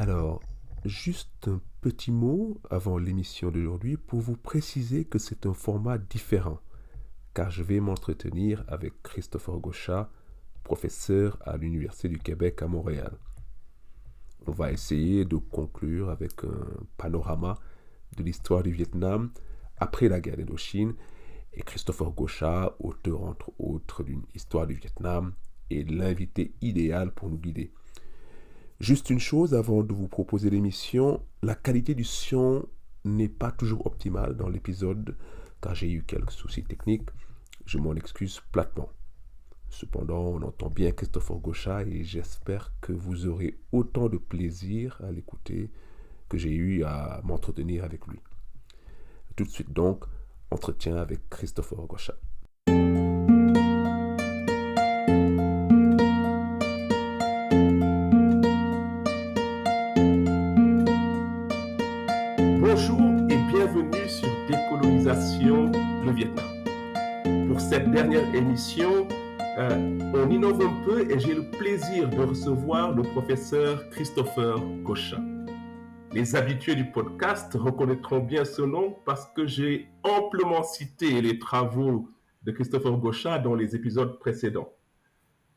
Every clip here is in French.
Alors, juste un petit mot avant l'émission d'aujourd'hui pour vous préciser que c'est un format différent, car je vais m'entretenir avec Christopher Gauchat, professeur à l'Université du Québec à Montréal. On va essayer de conclure avec un panorama de l'histoire du Vietnam après la guerre d'Indochine, et Christopher Gauchat, auteur entre autres d'une histoire du Vietnam, est l'invité idéal pour nous guider. Juste une chose avant de vous proposer l'émission, la qualité du son n'est pas toujours optimale dans l'épisode car j'ai eu quelques soucis techniques. Je m'en excuse platement. Cependant, on entend bien Christopher Gauchat et j'espère que vous aurez autant de plaisir à l'écouter que j'ai eu à m'entretenir avec lui. Tout de suite donc, entretien avec Christopher Gauchat. Bonjour et bienvenue sur Décolonisation le Vietnam. Pour cette dernière émission, on innove un peu et j'ai le plaisir de recevoir le professeur Christopher Gauchat. Les habitués du podcast reconnaîtront bien ce nom parce que j'ai amplement cité les travaux de Christopher Gauchat dans les épisodes précédents.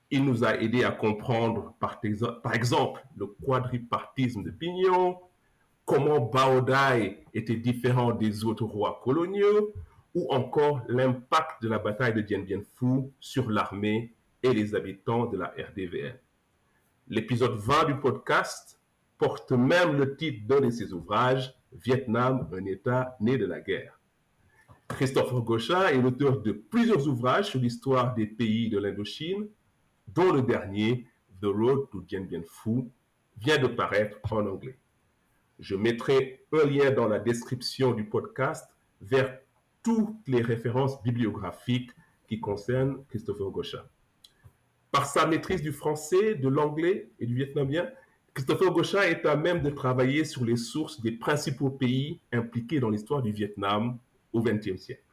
Il nous a aidé à comprendre, par exemple, le quadripartisme de Pignon, comment Bao Dai était différent des autres rois coloniaux, ou encore l'impact de la bataille de Dien Bien Phu sur l'armée et les habitants de la RDVN. L'épisode 20 du podcast porte même le titre d'un de ses ouvrages, Vietnam, un État né de la guerre. Christopher Gauchat est l'auteur de plusieurs ouvrages sur l'histoire des pays de l'Indochine, dont le dernier, The Road to Dien Bien Phu, vient de paraître en anglais. Je mettrai un lien dans la description du podcast vers toutes les références bibliographiques qui concernent Christopher Gauchat. Par sa maîtrise du français, de l'anglais et du vietnamien, Christopher Gauchat est à même de travailler sur les sources des principaux pays impliqués dans l'histoire du Vietnam au XXe siècle.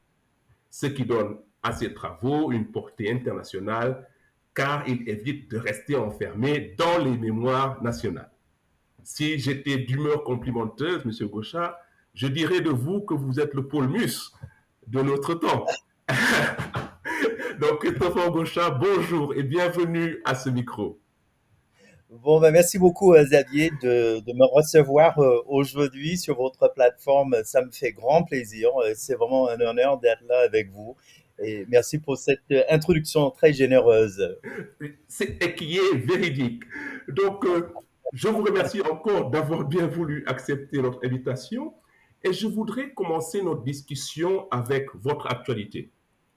Ce qui donne à ses travaux une portée internationale car il évite de rester enfermé dans les mémoires nationales. Si j'étais d'humeur complimenteuse, M. Gauchat, je dirais de vous que vous êtes le Paul Mus de notre temps. Donc, Christopher Gauchat, bonjour et bienvenue à ce micro. Bon, merci beaucoup, Xavier, de me recevoir aujourd'hui sur votre plateforme. Ça me fait grand plaisir. C'est vraiment un honneur d'être là avec vous. Et merci pour cette introduction très généreuse. C'est qui est véridique. Donc, je vous remercie encore d'avoir bien voulu accepter notre invitation. Et je voudrais commencer notre discussion avec votre actualité,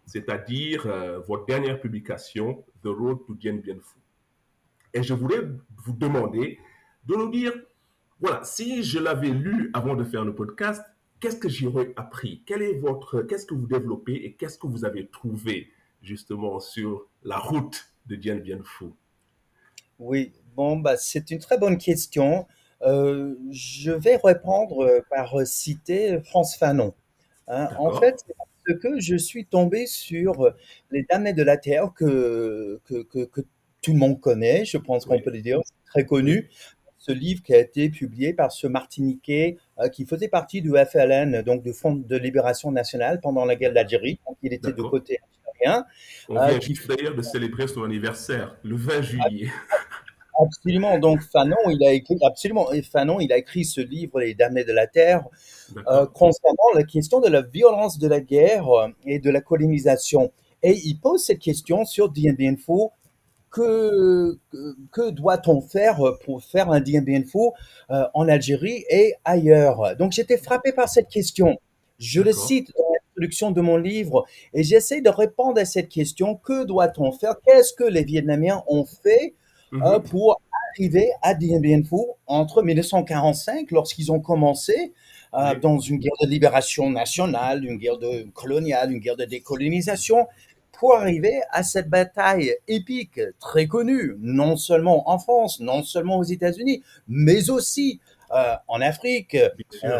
c'est-à-dire votre dernière publication, The Road to Dien Bien Phu. Et je voulais vous demander de nous dire, voilà, si je l'avais lu avant de faire le podcast, qu'est-ce que j'aurais appris? Qu'est-ce que vous développez et qu'est-ce que vous avez trouvé justement sur la route de Dien Bien Phu? Oui, bon, c'est une très bonne question. Je vais répondre par citer Frantz Fanon. En D'accord. fait, c'est parce que je suis tombé sur Les Damnés de la Terre que tout le monde connaît, je pense qu'on Oui, peut le dire, c'est très oui. connu. Ce livre qui a été publié par ce Martiniquais qui faisait partie du FLN, donc du Front de Libération Nationale pendant la guerre D'accord. d'Algérie. Donc, il était de D'accord. côté algérien, On vient qui juste d'ailleurs de célébrer son anniversaire, le 20 juillet. absolument. Donc Fanon, il a écrit ce livre, Les Damnés de la Terre, D'accord. concernant la question de la violence de la guerre et de la colonisation. Et il pose cette question sur Dien Bien Phu. Que doit-on faire pour faire un Dien Bien Phu en Algérie et ailleurs? Donc j'étais frappé par cette question. Je le D'accord. cite dans l'introduction de mon livre et j'essaie de répondre à cette question. Que doit-on faire? Qu'est-ce que les Vietnamiens ont fait Mhm. pour arriver à Dien Bien Phu entre 1945, lorsqu'ils ont commencé Oui. dans une guerre de libération nationale, une guerre coloniale, une guerre de décolonisation, pour arriver à cette bataille épique, très connue, non seulement en France, non seulement aux États-Unis, mais aussi en Afrique, bien sûr.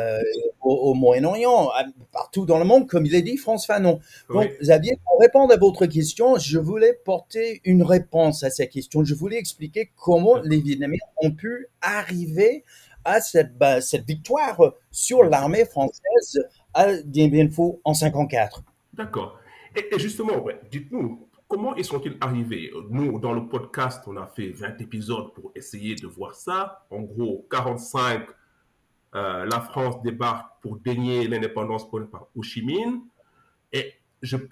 au Moyen-Orient, partout dans le monde, comme il est dit, Frantz Fanon. Donc, Oui, Xavier, pour répondre à votre question, je voulais porter une réponse à cette question. Je voulais expliquer comment les d'accord, Vietnamiens ont pu arriver à cette victoire sur bien sûr. l'armée française à Dien Bien Phu en 54. D'accord. Et justement, ouais, dites-nous, comment y sont-ils arrivés? Nous, dans le podcast, on a fait 20 épisodes pour essayer de voir ça. En gros, 45, la France débarque pour dénier l'indépendance par Ho Chi Minh. Et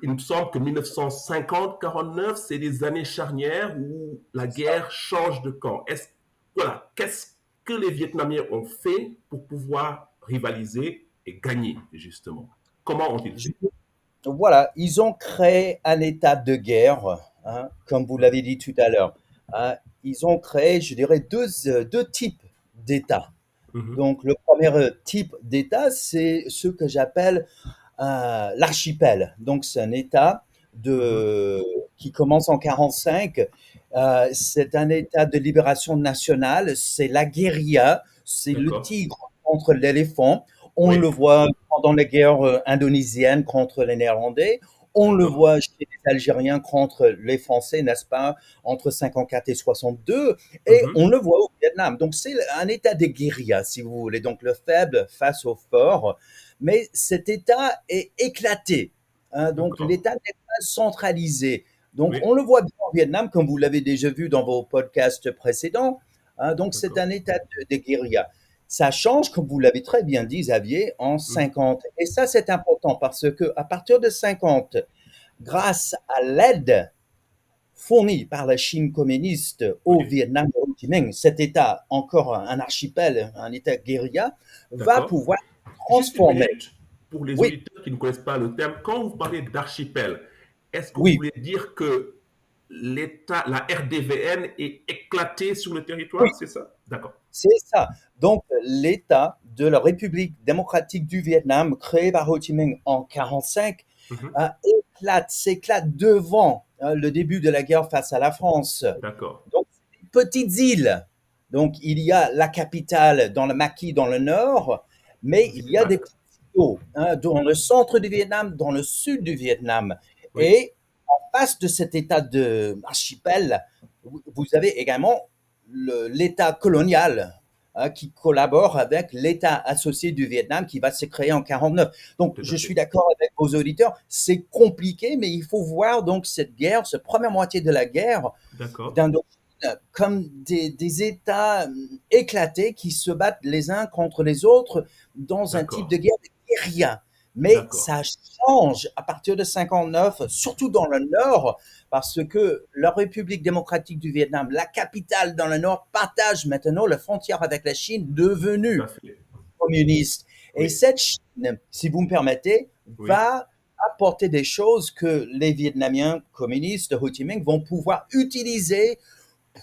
il me semble que 1950-49, c'est des années charnières où la guerre change de camp. Voilà, qu'est-ce que les Vietnamiens ont fait pour pouvoir rivaliser et gagner, justement? Comment ont-ils Je- fait? Voilà, ils ont créé un état de guerre, hein, comme vous l'avez dit tout à l'heure. Hein. Ils ont créé, je dirais, deux types d'états. Mhm. Donc, le premier type d'état, c'est ce que j'appelle l'archipel. Donc, c'est un État Mhm. qui commence en 45. C'est un État de libération nationale. C'est la guérilla. C'est le D'accord. tigre contre l'éléphant. On le Oui, voit pendant la guerre indonésienne contre les Néerlandais. On le d'accord. voit chez les Algériens contre les Français, n'est-ce pas, entre 54 et 62. Et Mhm. on le voit au Vietnam. Donc, c'est un État de guérilla, si vous voulez. Donc, le faible face au fort, mais cet État est éclaté. Hein, donc D'accord. l'État n'est pas centralisé. Donc Oui, on le voit bien au Vietnam, comme vous l'avez déjà vu dans vos podcasts précédents. Hein, donc c'est d'accord. un État de guérilla. Ça change, comme vous l'avez très bien dit, Xavier, en Mhm. 50. Et ça, c'est important parce que à partir de 50, grâce à l'aide fournie par la Chine communiste au Oui, Vietnam de Ho Chi Minh, cet État, encore un archipel, un État guérilla, va d'accord. pouvoir Juste une transformer. minute pour les Oui, auditeurs qui ne connaissent pas le terme. Quand vous parlez d'archipel, est-ce que vous oui, voulez dire que l'État, la RDVN est éclatée sur le oui, territoire, c'est ça? D'accord. c'est ça. Donc, l'État de la République démocratique du Vietnam, créé par Ho Chi Minh en 45, Mhm. s'éclate devant le début de la guerre face à la France. D'accord. Donc, c'est des petites îles. Donc, il y a la capitale dans le maquis dans le nord, mais il Ville y a des Mac. petits îlots hein, dans le centre du Vietnam, dans le sud du Vietnam. Oui, Et en face de cet état de archipel, vous avez également l'État colonial hein, qui collabore avec l'État associé du Vietnam qui va se créer en 49. Donc, tout à je suis fait. d'accord avec vos auditeurs, c'est compliqué, mais il faut voir donc cette guerre, cette première moitié de la guerre, D'accord. d'Indochine comme des États éclatés qui se battent les uns contre les autres dans un type D'accord. de guerre de guérilla. Mais D'accord. ça change à partir de 59, surtout dans le Nord, parce que la République démocratique du Vietnam, la capitale dans le Nord, partage maintenant la frontière avec la Chine, Tout à devenue fait. communiste. Et Oui, cette Chine, si vous me permettez, oui. va apporter des choses que les Vietnamiens communistes de Ho Chi Minh vont pouvoir utiliser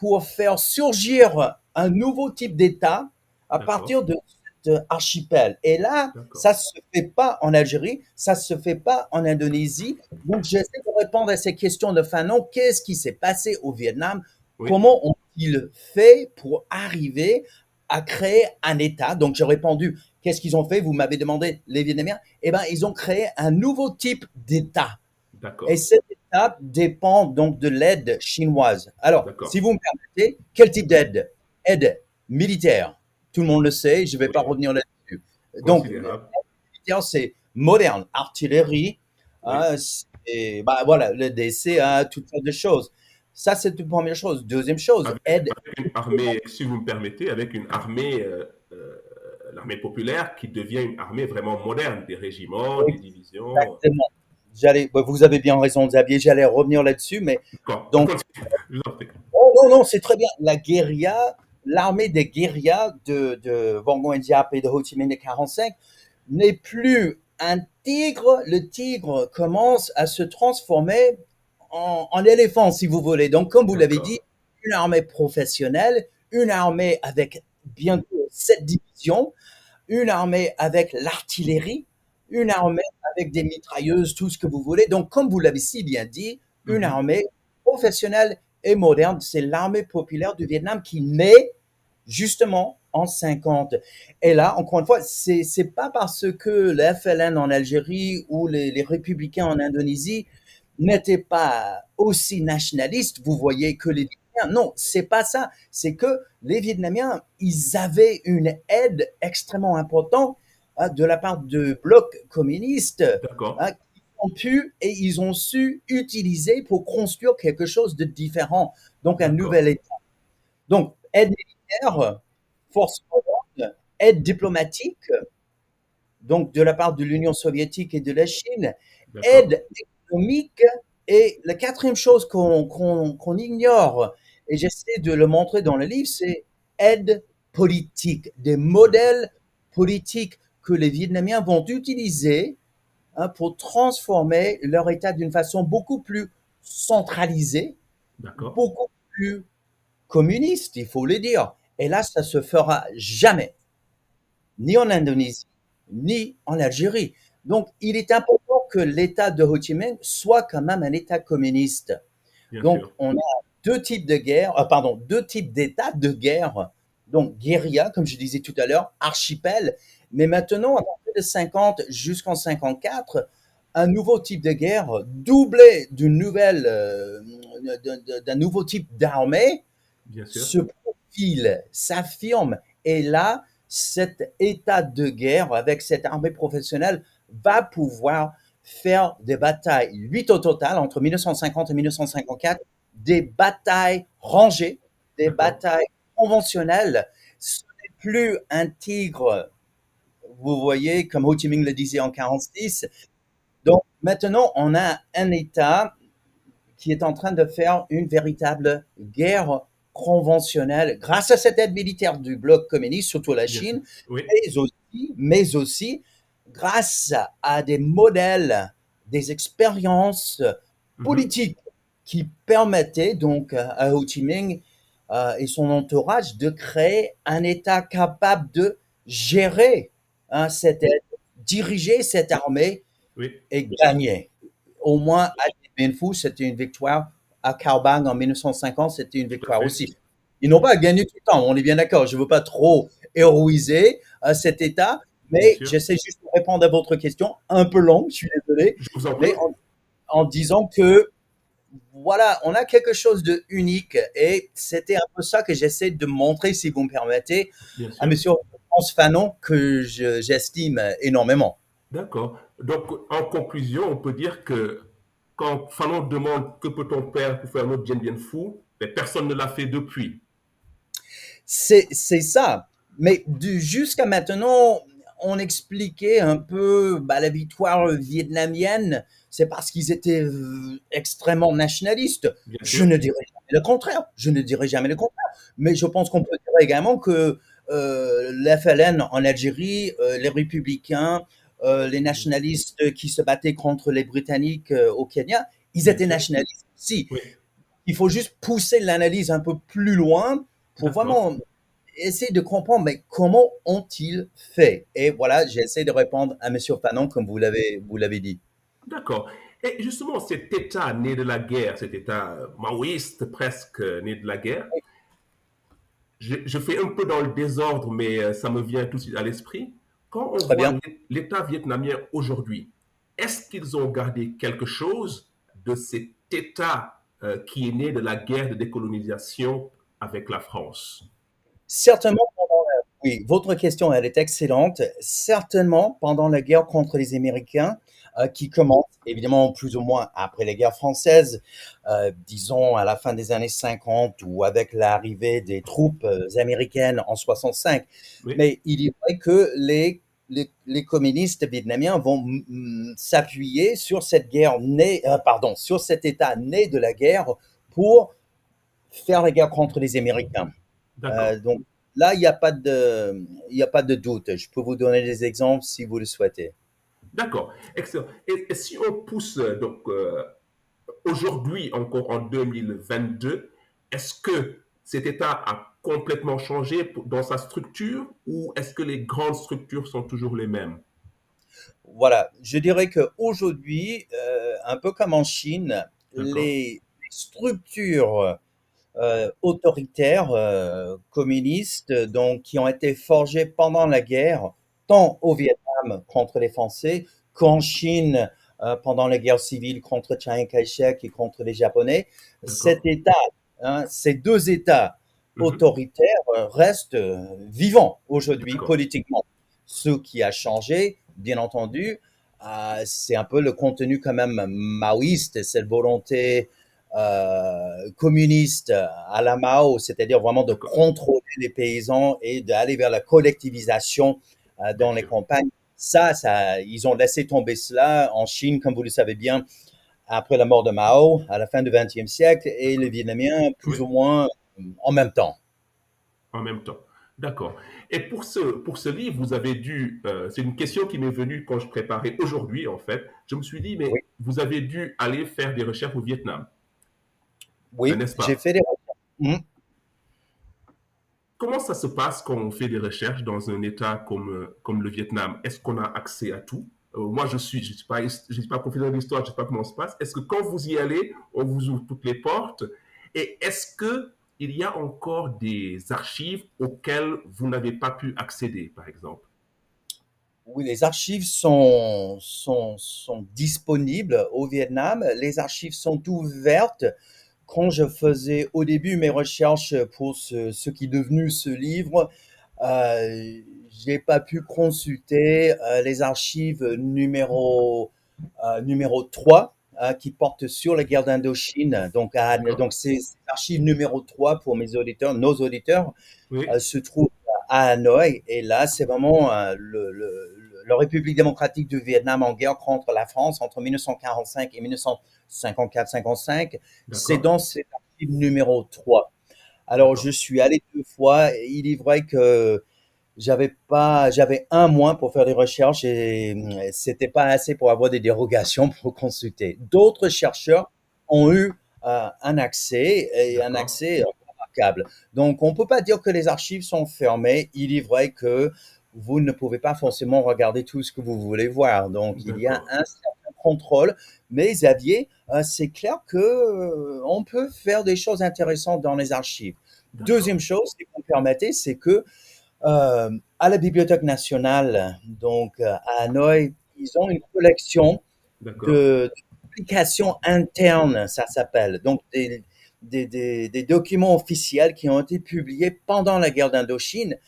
pour faire surgir un nouveau type d'État à D'accord. partir de cet archipel. Et là, D'accord. ça ne se fait pas en Algérie, ça ne se fait pas en Indonésie. Donc, j'essaie de répondre à ces questions de Fanon. Qu'est-ce qui s'est passé au Vietnam? Oui, Comment ont-ils fait pour arriver à créer un État? Donc, j'ai répondu, qu'est-ce qu'ils ont fait? Vous m'avez demandé, les Vietnamiens. Eh bien, ils ont créé un nouveau type d'État. Et d'accord. cette étape dépend donc de l'aide chinoise. Alors, D'accord. si vous me permettez, quel type d'aide? Aide militaire. Tout le monde le sait, je ne vais pas Oui, revenir là-dessus. Donc, l'aide considérable. militaire, c'est moderne, artillerie, Oui. hein, bah, voilà, le DC, hein, toutes sortes de choses. Ça, c'est une première chose. Deuxième chose, aide. Avec une armée, si vous me permettez, avec une armée, l'armée populaire qui devient une armée vraiment moderne, des régiments, des divisions. Exactement. Vous avez bien raison, Xavier, j'allais revenir là-dessus, mais D'accord. donc, Continue. Je vous en prie. oh, non, non, c'est très bien. La guérilla, l'armée des guérillas de Van Nguyen Diap et de Ho Chi Minh de 45 n'est plus un tigre. Le tigre commence à se transformer en éléphant, si vous voulez. Donc, comme vous l'avez D'accord. dit, une armée professionnelle, une armée avec bientôt 7 divisions, une armée avec l'artillerie, une armée avec des mitrailleuses, tout ce que vous voulez. Donc, comme vous l'avez si bien dit, une Mhm. armée professionnelle et moderne. C'est l'armée populaire du Vietnam qui naît justement en 50. Et là, encore une fois, c'est pas parce que le FLN en Algérie ou les républicains en Indonésie n'étaient pas aussi nationalistes, vous voyez, que les Vietnamiens. Non, c'est pas ça. C'est que les Vietnamiens, ils avaient une aide extrêmement importante de la part de blocs communistes D'accord, qu'ils ont pu et ils ont su utiliser pour construire quelque chose de différent. Donc, un d'accord, nouvel État. Donc, aide militaire, force moderne, aide diplomatique, donc de la part de l'Union soviétique et de la Chine, d'accord, aide économique, et la quatrième chose qu'on ignore, et j'essaie de le montrer dans le livre, c'est aide politique, des d'accord, modèles politiques que les Vietnamiens vont utiliser pour transformer leur État d'une façon beaucoup plus centralisée, d'accord, beaucoup plus communiste, il faut le dire. Et là, ça se fera jamais, ni en Indonésie, ni en Algérie. Donc, il est important que l'État de Ho Chi Minh soit quand même un État communiste. bien Donc, sûr. on a deux types de guerre, pardon, deux types d'États de guerre. Donc, guérilla, comme je disais tout à l'heure, archipel. Mais maintenant, à partir de 50 jusqu'en 54, un nouveau type de guerre doublé d'un nouveau type d'armée Bien sûr. se profile, s'affirme. Et là, cet état de guerre avec cette armée professionnelle va pouvoir faire des batailles, 8 au total, entre 1950 et 1954, des batailles rangées, des D'accord. batailles conventionnelles. Ce n'est plus un tigre, vous voyez, comme Ho Chi Minh le disait en 46. Donc maintenant, on a un État qui est en train de faire une véritable guerre conventionnelle grâce à cette aide militaire du bloc communiste, surtout la Bien sûr. Chine, Oui. mais aussi grâce à des modèles, des expériences Mhm. politiques qui permettaient donc à Ho Chi Minh et son entourage de créer un État capable de gérer cette aide, diriger cette armée Oui. et gagner. Au moins, à Dien Bien Phu, c'était une victoire. À Cao Bang en 1950, c'était une Tout à victoire fait. aussi. Ils n'ont pas gagné tout le temps, on est bien d'accord. Je ne veux pas trop héroïser cet État, Bien mais sûr. j'essaie juste de répondre à votre question, un peu longue, je suis désolé, Je vous en prie. mais en disant que voilà, on a quelque chose de unique et c'était un peu ça que j'essaie de montrer, si vous me permettez, Bien à sûr. Monsieur France Fanon, que j'estime énormément. D'accord. Donc, en conclusion, on peut dire que quand Fanon demande que peut-on faire pour faire notre Dien Bien Phu, mais personne ne l'a fait depuis. C'est ça. Mais jusqu'à maintenant, on expliquait un peu la victoire vietnamienne, c'est parce qu'ils étaient extrêmement nationalistes. Bien Je sûr. ne dirais jamais le contraire. Je ne dirais jamais le contraire. Mais je pense qu'on peut dire également que l'FLN en Algérie, les républicains, les nationalistes qui se battaient contre les Britanniques au Kenya, ils Bien étaient sûr. nationalistes aussi. Oui. Il faut juste pousser l'analyse un peu plus loin pour D'accord. vraiment essayer de comprendre, mais comment ont-ils fait? Et voilà, j'essaie de répondre à Monsieur Fanon, comme vous l'avez dit. D'accord. Et justement, cet État né de la guerre, cet État maoïste presque né de la guerre, je fais un peu dans le désordre, mais ça me vient tout de suite à l'esprit. Quand on Très voit bien. l'État vietnamien aujourd'hui, est-ce qu'ils ont gardé quelque chose de cet État qui est né de la guerre de décolonisation avec la France? Certainement, oui, votre question, elle est excellente. Certainement, pendant la guerre contre les Américains, qui commence évidemment plus ou moins après la guerre française, disons à la fin des années 50 ou avec l'arrivée des troupes américaines en 65. Oui, Mais il est vrai que les communistes vietnamiens vont s'appuyer sur cette guerre née, pardon, sur cet État né de la guerre pour faire la guerre contre les Américains. d'accord. Donc là, il y a pas de doute. Je peux vous donner des exemples si vous le souhaitez. D'accord. Excellent. Et si on pousse donc aujourd'hui, encore en 2022, est-ce que cet État a complètement changé dans sa structure ou est-ce que les grandes structures sont toujours les mêmes? Voilà, je dirais qu'aujourd'hui, un peu comme en Chine, D'accord. les structures autoritaires communistes donc qui ont été forgées pendant la guerre, tant au Vietnam contre les Français qu'en Chine pendant la guerre civile contre Chiang Kai-shek et contre les Japonais. Cet D'accord. État, ces deux États Mhm. autoritaires restent vivants aujourd'hui D'accord. politiquement. Ce qui a changé, bien entendu, c'est un peu le contenu quand même maoïste, cette volonté communiste à la Mao, c'est-à-dire vraiment de D'accord. contrôler les paysans et d'aller vers la collectivisation Bien dans les sûr. campagnes. Ils ont laissé tomber cela en Chine, comme vous le savez bien, après la mort de Mao, à la fin du XXe siècle, et les D'accord. Vietnamiens plus Oui. ou moins en même temps. En même temps. D'accord. Et pour ce livre, vous avez dû, c'est une question qui m'est venue quand je préparais aujourd'hui, en fait. Je me suis dit, Oui, mais vous avez dû aller faire des recherches au Vietnam, oui, n'est-ce j'ai pas? fait des recherches. Comment ça se passe quand on fait des recherches dans un État comme le Vietnam? Est-ce qu'on a accès à tout? Moi, je suis pas professeur d'histoire, je ne sais pas comment ça se passe. Est-ce que quand vous y allez, on vous ouvre toutes les portes? Et est-ce que il y a encore des archives auxquelles vous n'avez pas pu accéder, par exemple? Oui, les archives sont disponibles au Vietnam. Les archives sont ouvertes. Quand je faisais au début mes recherches pour ce qui est devenu ce livre, j'ai pas pu consulter les archives numéro 3 qui portent sur la guerre d'Indochine. D'accord? Donc ces archives numéro 3 pour mes auditeurs, nos auditeurs, Oui, se trouve à Hanoï. Et là, c'est vraiment la République démocratique du Vietnam en guerre contre la France entre 1945 et 1954-55. C'est d'accord, dans cet archive numéro 3. Alors, je d'accord, suis allé deux fois. Il est vrai que j'avais un mois pour faire des recherches et c'était pas assez pour avoir des dérogations pour consulter. D'autres chercheurs ont eu un accès et un d'accord, accès remarquable. Donc, on peut pas dire que les archives sont fermées. Il est vrai que vous ne pouvez pas forcément regarder tout ce que vous voulez voir. Donc, il y a d'accord, un certain contrôle. Mais Xavier, c'est clair que on peut faire des choses intéressantes dans les archives. d'accord, Deuxième chose, si vous me permettez, c'est que à la Bibliothèque nationale, donc à Hanoï, ils ont une collection d'accord, de publications internes, ça s'appelle. Donc des documents officiels qui ont été publiés pendant la guerre d'Indochine,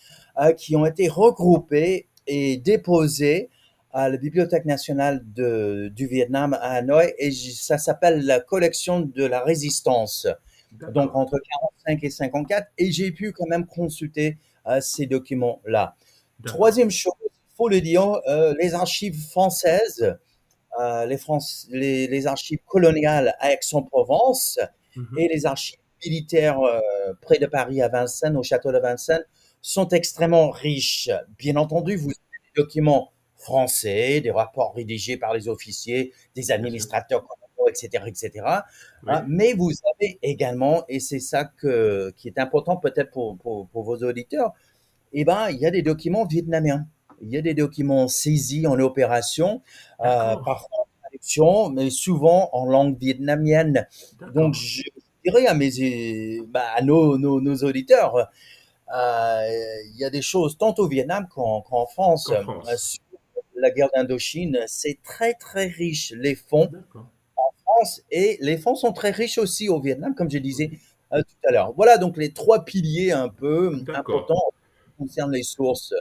qui ont été regroupés et déposés à la Bibliothèque nationale du Vietnam à Hanoï, et ça s'appelle la collection de la résistance donc d'accord, entre 45 et 54, et j'ai pu quand même consulter ces documents-là. d'accord. Troisième chose, il faut le dire, les archives françaises, les archives coloniales à Aix-en-Provence et Mhm. les archives militaires près de Paris à Vincennes, au château de Vincennes, sont extrêmement riches. Bien entendu, vous avez des documents français, des rapports rédigés par les officiers, des Bien sûr. administrateurs coloniaux, etc., etc. Oui, Mais vous avez également, et c'est ça qui est important peut-être pour vos auditeurs, eh ben, il y a des documents vietnamiens. Il y a des documents saisis en opération, d'accord, parfois en traduction, mais souvent en langue vietnamienne. Donc, d'accord. je dirais à nos auditeurs, il y a des choses tant au Vietnam qu'en France Qu'en France. sur la guerre d'Indochine. C'est très, très riche, les fonds D'accord. en France, et les fonds sont très riches aussi au Vietnam, comme je disais Oui, tout à l'heure. Voilà donc les trois piliers un peu d'accord, importants concernant les sources.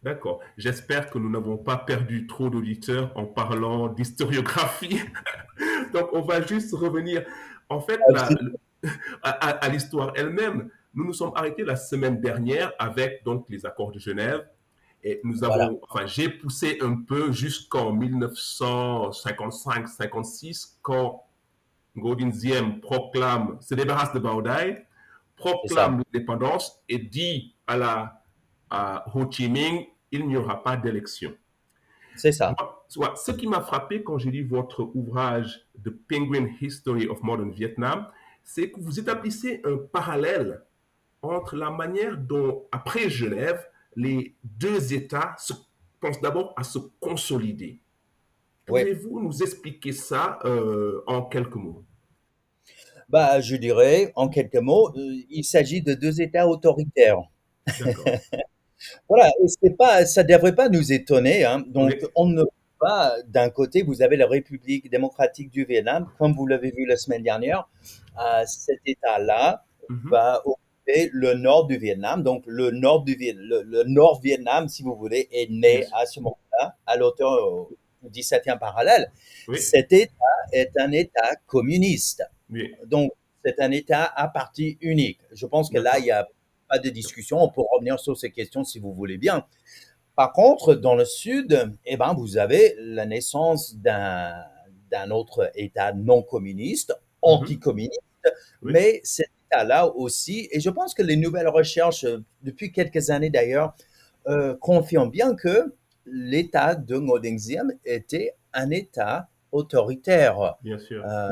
d'accord. J'espère que nous n'avons pas perdu trop d'auditeurs en parlant d'historiographie. Donc, on va juste revenir. En fait, à l'histoire elle-même. Nous nous sommes arrêtés la semaine dernière avec donc les accords de Genève. Et Voilà, enfin, j'ai poussé un peu jusqu'en 1955-56 quand Ngo Diem se débarrasse de Bao Dai, c'est ça, proclame l'indépendance et dit à Ho Chi Minh, il n'y aura pas d'élection. c'est ça. Moi, ce qui m'a frappé quand j'ai lu votre ouvrage The Penguin History of Modern Vietnam, c'est que vous établissez un parallèle entre la manière dont, après Genève, les deux États pensent d'abord à se consolider. Oui. Pouvez-vous nous expliquer ça en quelques mots? Bah, je dirais, en quelques mots, il s'agit de 2 États autoritaires. D'accord. Voilà, et c'est pas ça devrait pas nous étonner, hein. Donc Oui. on ne peut pas d'un côté, vous avez la République démocratique du Vietnam, comme vous l'avez vu la semaine dernière, cet État-là Mhm. va occuper le nord du Vietnam. Donc le nord Vietnam, si vous voulez, est Bien né sûr. à ce moment-là, à l'automne du 17e parallèle. Oui. Cet État est un État communiste. Oui. Donc, c'est un État à parti unique. Je pense que là, il D'accord. n'y a pas de discussion. On peut revenir sur ces questions si vous voulez bien. Par contre, dans le sud, eh ben, vous avez la naissance d'un autre État non communiste, Mhm. anticommuniste, Oui. mais cet État-là aussi, et je pense que les nouvelles recherches, depuis quelques années d'ailleurs, confirment bien que l'État de Ngo Dinh était un État autoritaire. Bien sûr. Euh,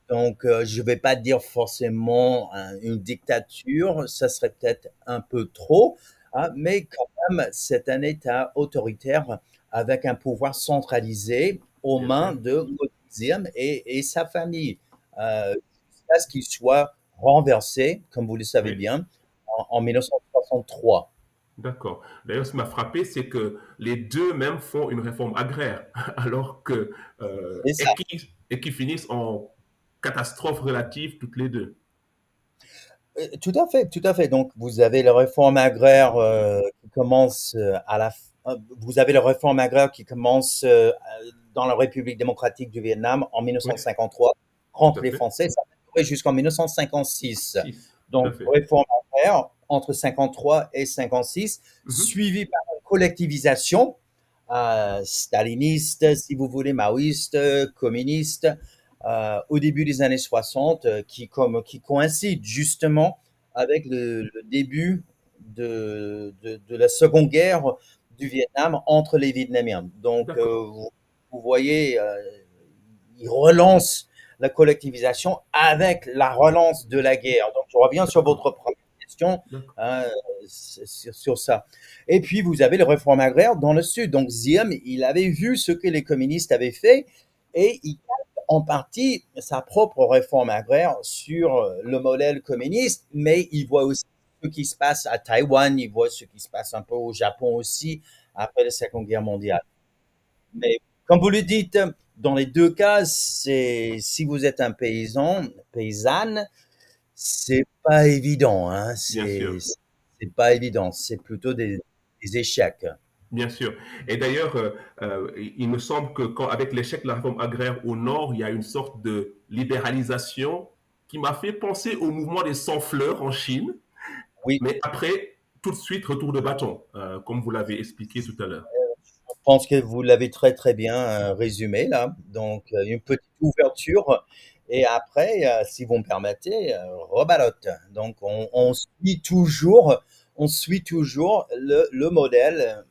donc, je ne vais pas dire forcément une dictature, ça serait peut-être un peu trop, hein, mais quand même, c'est un État autoritaire avec un pouvoir centralisé aux Bien mains sûr. de Godizim et sa famille, jusqu'à ce qu'il soit renversé, comme vous le savez Oui. bien, en 1963. D'accord. D'ailleurs, ce qui m'a frappé, c'est que les deux même font une réforme agraire, alors que C'est ça. et qui finissent en catastrophe relative toutes les deux. Tout à fait, tout à fait. Donc, vous avez la réforme agraire qui commence vous avez la réforme agraire qui commence dans la République démocratique du Vietnam en Oui, 1953 tout contre à les fait. Français. Ça va durer jusqu'en 1956. Six, tout à Donc, fait. réforme agraire entre 53 et 56, Mhm. suivie par une collectivisation staliniste, si vous voulez, maoïste, communiste, au début des années 60, qui coïncide justement avec le début de la Seconde Guerre du Vietnam entre les Vietnamiens. Donc, D'accord. vous voyez, il relance la collectivisation avec la relance de la guerre. Donc, je reviens sur D'accord. votre première question D'accord. hein, sur ça. Et puis, vous avez les réformes agraires dans le Sud. Donc, Diem, il avait vu ce que les communistes avaient fait et il a en partie sa propre réforme agraire sur le modèle communiste, mais il voit aussi ce qui se passe à Taïwan, il voit ce qui se passe un peu au Japon aussi après la Seconde Guerre mondiale. Mais comme vous le dites, dans les deux cas, c'est si vous êtes un paysan, paysanne, c'est pas évident, hein. Bien sûr. C'est pas évident. C'est plutôt des échecs. Bien sûr. Et d'ailleurs, il me semble que avec l'échec de la réforme agraire au Nord, il y a une sorte de libéralisation qui m'a fait penser au mouvement des sans-fleurs en Chine, Oui, mais après, tout de suite, retour de bâton, comme vous l'avez expliqué tout à l'heure. je pense que vous l'avez très très bien résumé là. Donc une petite ouverture et après, si vous me permettez, rebalote. Donc on suit toujours le modèle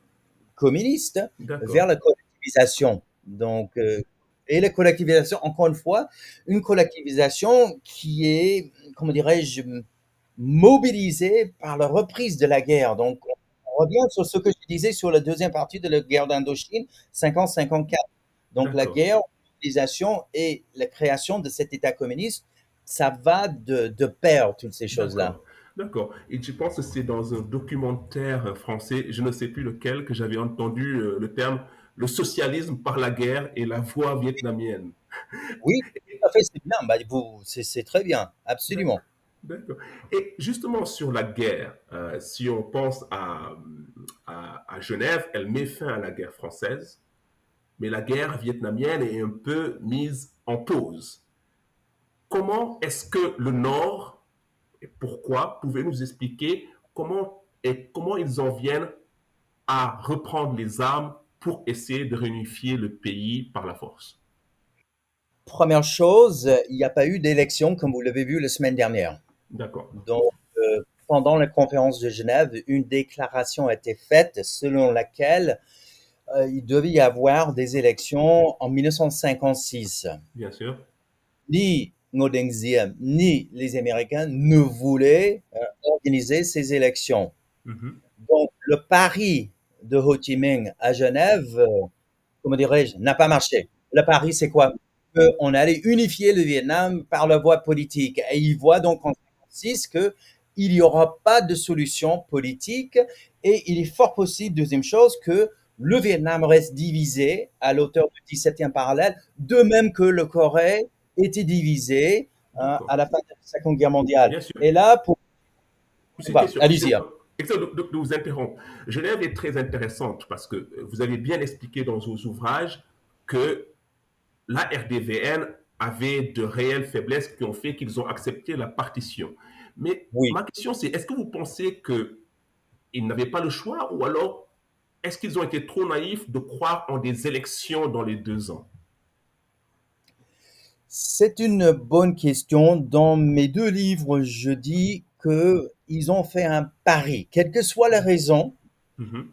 communiste vers D'accord. la collectivisation. Donc, et la collectivisation, encore une fois, une collectivisation qui est, comment dirais-je, mobilisée par la reprise de la guerre. Donc, on revient sur ce que je disais sur la deuxième partie de la guerre d'Indochine, 50-54. Donc, la D'accord. guerre, l'utilisation et la création de cet État communiste, ça va de pair, toutes ces choses-là. D'accord. D'accord. Et je pense que c'est dans un documentaire français, je ne sais plus lequel, que j'avais entendu le terme le socialisme par la guerre et la voie vietnamienne. Oui, tout à fait, c'est bien. Bah, c'est très bien, D'accord. absolument. D'accord. Et justement sur la guerre, si on pense à Genève, elle met fin à la guerre française, mais la guerre vietnamienne est un peu mise en pause. Comment est-ce que le Nord, et pourquoi, pouvez nous expliquer comment ils en viennent à reprendre les armes pour essayer de réunifier le pays par la force? Première chose, il n'y a pas eu d'élection comme vous l'avez vu la semaine dernière. D'accord. Donc, pendant la conférence de Genève, une déclaration a été faite selon laquelle il devait y avoir des élections en 1956. Bien sûr. Ni Ngo Dinh Diem, ni les Américains ne voulaient organiser ces élections. Mhm. Donc, le pari de Ho Chi Minh à Genève, comment dirais-je, n'a pas marché. Le pari, c'est quoi? qu'on allait unifier le Vietnam par la voie politique. Et il voit donc en 1956 qu'il n'y aura pas de solution politique et il est fort possible, deuxième chose, que le Vietnam reste divisé à l'auteur du 17e parallèle, de même que le Corée était divisé D'accord. à la fin de la Seconde Guerre mondiale. Bien sûr. Et là, C'est une bah, question, allez-y. Hein. excusez-moi de vous interrompre. Genève est très intéressante parce que vous avez bien expliqué dans vos ouvrages que la RDVN avait de réelles faiblesses qui ont fait qu'ils ont accepté la partition. Mais Oui. ma question, c'est est-ce que vous pensez qu'ils n'avaient pas le choix ou alors est-ce qu'ils ont été trop naïfs de croire en des élections dans les 2 ans? C'est une bonne question. Dans mes deux livres, je dis qu'ils ont fait un pari. Quelle que soit la raison, Mhm.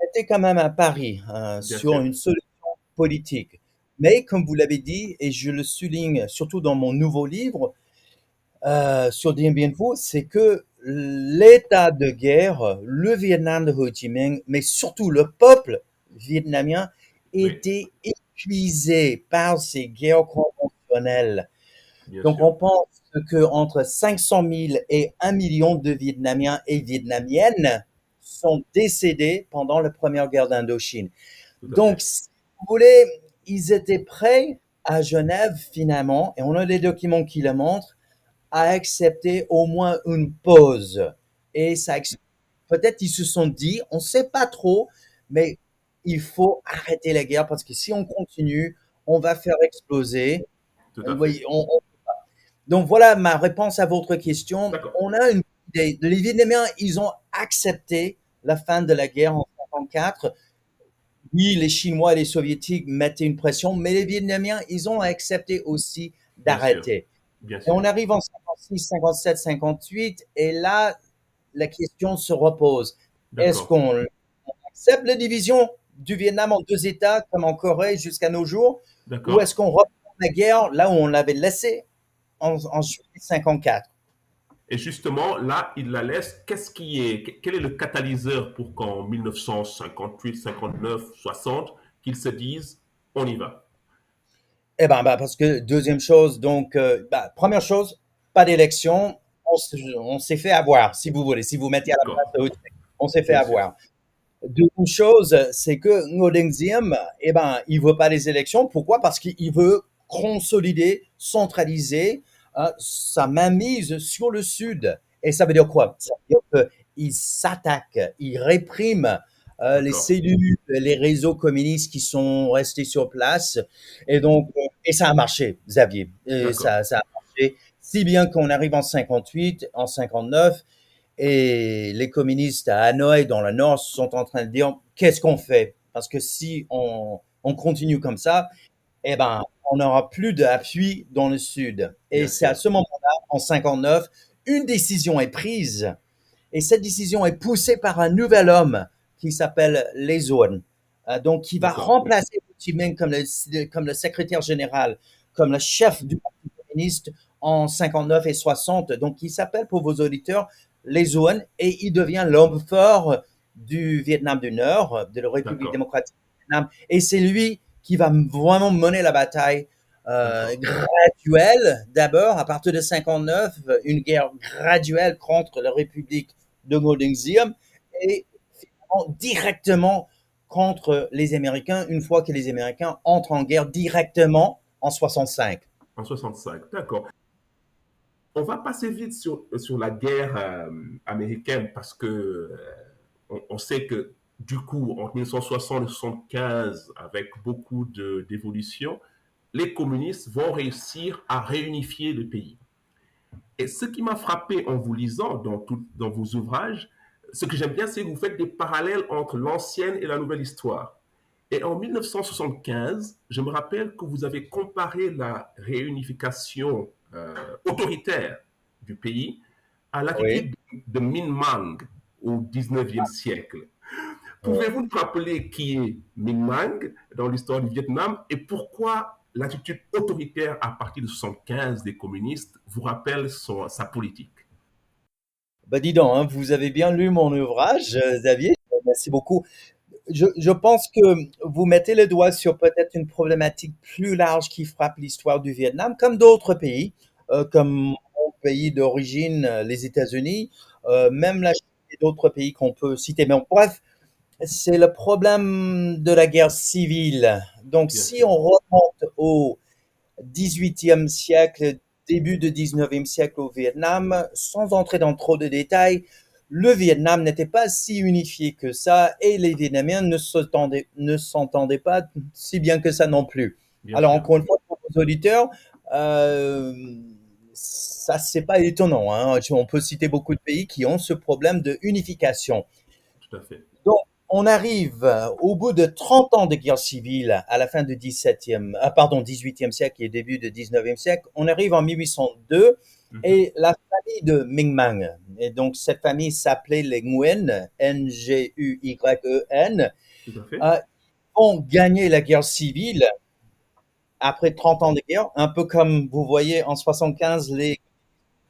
c'était quand même un pari Bien sur sûr. une solution politique. Mais comme vous l'avez dit, et je le souligne surtout dans mon nouveau livre sur Dien Bien Phu, c'est que l'état de guerre, le Vietnam de Ho Chi Minh, mais surtout le peuple vietnamien, Oui, était épuisé par ces guerres conventionnelles. bien Donc, sûr. on pense qu'entre 500 000 et 1 million de Vietnamiens et Vietnamiennes sont décédés pendant la première guerre d'Indochine. Tout à Donc, fait. si vous voulez, ils étaient prêts à Genève, finalement, et on a des documents qui le montrent, à accepter au moins une pause. Et ça, peut-être ils se sont dit, on ne sait pas trop, mais il faut arrêter la guerre parce que si on continue, on va faire exploser. Tout Vous à fait. voyez, donc voilà ma réponse à votre question. D'accord. On a une idée. Les Vietnamiens, ils ont accepté la fin de la guerre en 1954. Oui, les Chinois et les Soviétiques mettaient une pression, mais les Vietnamiens, ils ont accepté aussi Bien sûr. d'arrêter. Bien Et on sûr. arrive en 56, 57, 58, et là, la question se repose. Est-ce D'accord. qu'on accepte la division du Vietnam en deux États, comme en Corée jusqu'à nos jours, ou D'accord. est-ce qu'on reprend la guerre là où on l'avait laissée en juillet 54? Et justement, là, il la laisse. Quel est le catalyseur pour qu'en 1958, 59, 60, qu'ils se disent, on y va? Eh ben, bah, parce que deuxième chose, donc, bah, première chose, pas d'élection, on s'est fait avoir, si vous voulez, si vous mettez à la place D'accord. de Ho Chi Minh, on s'est fait Bien sûr. avoir. Deuxième chose, c'est que Ngo Dinh Diem, eh ben, il veut pas les élections. Pourquoi? Parce qu'il veut consolider, centraliser sa mainmise sur le Sud. Et ça veut dire quoi? Ça veut dire qu'il s'attaque, il réprime les D'accord. cellules, les réseaux communistes qui sont restés sur place. Et donc, et ça a marché, Xavier. Et D'accord. ça a marché. Si bien qu'on arrive en 58, en 59, et les communistes à Hanoï, dans le Nord, sont en train de dire qu'est-ce qu'on fait? Parce que si on continue comme ça, eh ben, on n'aura plus d'appui dans le Sud. Et Bien c'est à sûr. ce moment-là, en 59, une décision est prise. Et cette décision est poussée par un nouvel homme qui s'appelle Les Zones. Donc, qui va D'accord. remplacer Ho Chi Minh comme le secrétaire général, comme le chef du Parti communiste en 59 et 60. Donc, il s'appelle, pour vos auditeurs, Les Zones, et il devient l'homme fort du Vietnam du Nord, de la République D'accord. démocratique du Vietnam. Et c'est lui qui va vraiment mener la bataille D'accord. graduelle. D'abord, à partir de 59, une guerre graduelle contre la République de Ngo Dinh Diem et finalement directement contre les Américains une fois que les Américains entrent en guerre directement en 65. En 65. D'accord. On va passer vite sur la guerre américaine parce que on sait que du coup, entre 1960 et 1975, avec beaucoup d'évolutions, les communistes vont réussir à réunifier le pays. Et ce qui m'a frappé en vous lisant dans vos ouvrages, ce que j'aime bien, c'est que vous faites des parallèles entre l'ancienne et la nouvelle histoire. Et en 1975, je me rappelle que vous avez comparé la réunification autoritaire du pays à Oui. l'attitude de Minh Mang au 19e siècle. Pouvez-vous nous rappeler qui est Minh Mang dans l'histoire du Vietnam et pourquoi l'attitude autoritaire à partir de 1975 des communistes vous rappelle sa politique? Bah dis donc, hein, vous avez bien lu mon ouvrage, Xavier. Merci beaucoup. Je pense que vous mettez le doigt sur peut-être une problématique plus large qui frappe l'histoire du Vietnam, comme d'autres pays, comme mon pays d'origine, les États-Unis, même la Chine et d'autres pays qu'on peut citer. Mais bref, c'est le problème de la guerre civile. Donc, Bien si sûr, on remonte au XVIIIe siècle, début du XIXe siècle au Vietnam, sans entrer dans trop de détails, le Vietnam n'était pas si unifié que ça et les Vietnamiens ne s'entendaient pas si bien que ça non plus. bien Alors, sûr, encore une fois, pour vos auditeurs, euh, ça, c'est pas étonnant, hein. On peut citer beaucoup de pays qui ont ce problème de unification. tout à fait. Donc, on arrive au bout de 30 ans de guerre civile à la fin du 18e siècle et début du 19e siècle. On arrive en 1802 Mhm. et la famille de Ming Mang, et donc cette famille s'appelait les Nguyen, Nguyen, Tout à fait. euh, ont gagné la guerre civile après 30 ans de guerre, un peu comme vous voyez en 75 les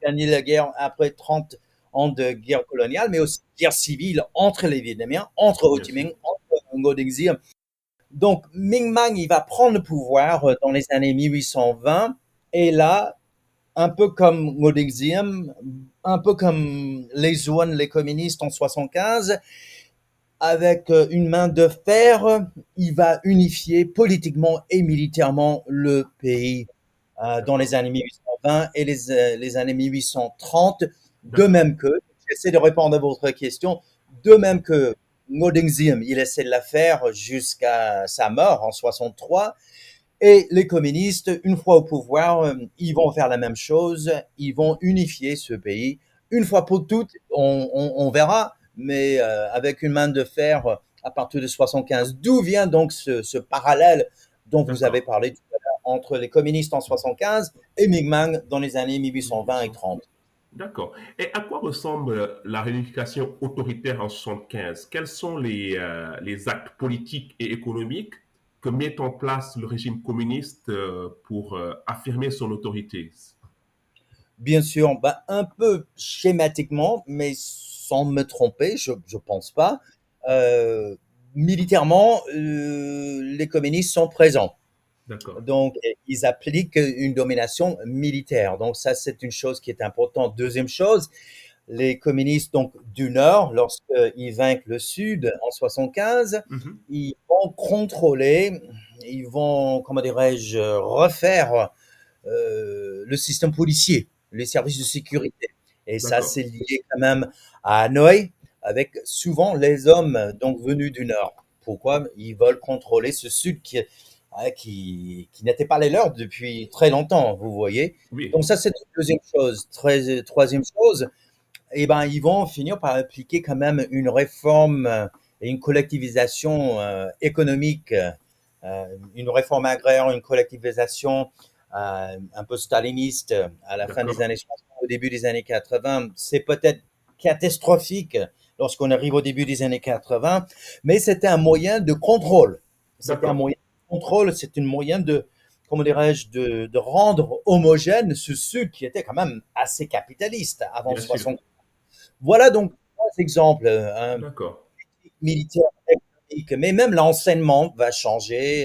gagné la guerre après 30 ans de guerre coloniale, mais aussi guerre civile entre les Vietnamiens, entre Ho Bien Chi sûr. Minh, entre Ngo Dinh Diem. Donc, Minh Mang, il va prendre le pouvoir dans les années 1820, et là, un peu comme Ngo Dinh Diem, un peu comme les Zuan, les communistes en 75, avec une main de fer, il va unifier politiquement et militairement le pays dans les D'accord. années 1820 et les années 1830, de D'accord. même que, j'essaie de répondre à votre question, de même que Ngo Dinh Diem, il essaie de la faire jusqu'à sa mort en 63, et les communistes, une fois au pouvoir, ils vont faire la même chose, ils vont unifier ce pays. Une fois pour toutes, on verra, mais avec une main de fer à partir de 75. D'où vient donc ce parallèle dont vous avez D'accord. parlé tout à l'heure entre les communistes en 75 et Ming Mang dans les années 1820 et 1800. 30? D'accord. Et à quoi ressemble la réunification autoritaire en 75? Quels sont les actes politiques et économiques que met en place le régime communiste pour affirmer son autorité? Bien sûr, bah, un peu schématiquement, mais sans me tromper, je pense pas. Euh, Militairement, les communistes sont présents. D'accord. Donc, ils appliquent une domination militaire. Donc, ça, c'est une chose qui est importante. Deuxième chose, les communistes donc, du Nord, lorsqu'ils vainquent le Sud en 75, Mhm. ils vont contrôler, ils vont, comment dirais-je, refaire le système policier, les services de sécurité. Et ça, D'accord. c'est lié quand même à Hanoï, avec souvent les hommes donc venus du Nord. Pourquoi? Ils veulent contrôler ce Sud qui n'était pas les leurs depuis très longtemps, vous voyez. Oui, Donc ça, c'est une deuxième chose. Troisième chose, eh ben, ils vont finir par appliquer quand même une réforme et une collectivisation économique, une réforme agraire, une collectivisation un peu staliniste à la fin des d'accord. années 60, au début des années 80. C'est peut-être catastrophique lorsqu'on arrive au début des années 80, mais c'était un moyen de contrôle. C'était un D'accord. moyen de contrôle, c'est un moyen de, comment dirais-je, de rendre homogène ce Sud qui était quand même assez capitaliste avant Bien sûr. 60. Voilà donc trois exemples, un D'accord. militaire, économique, mais même l'enseignement va changer.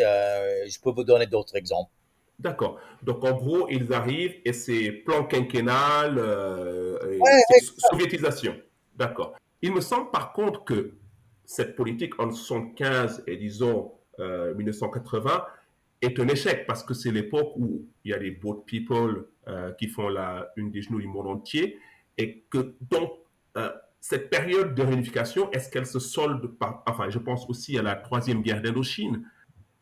Je peux vous donner d'autres exemples. D'accord. Donc, en gros, ils arrivent et c'est plan quinquennal, et Ouais, c'est ouais, soviétisation. D'accord. Il me semble par contre que cette politique en 75 et disons 1980 est un échec parce que c'est l'époque où il y a les boat people qui font la une des genoux du monde entier et que donc euh, cette période de réunification, est-ce qu'elle se solde par, enfin, je pense aussi à la troisième guerre d'Indochine.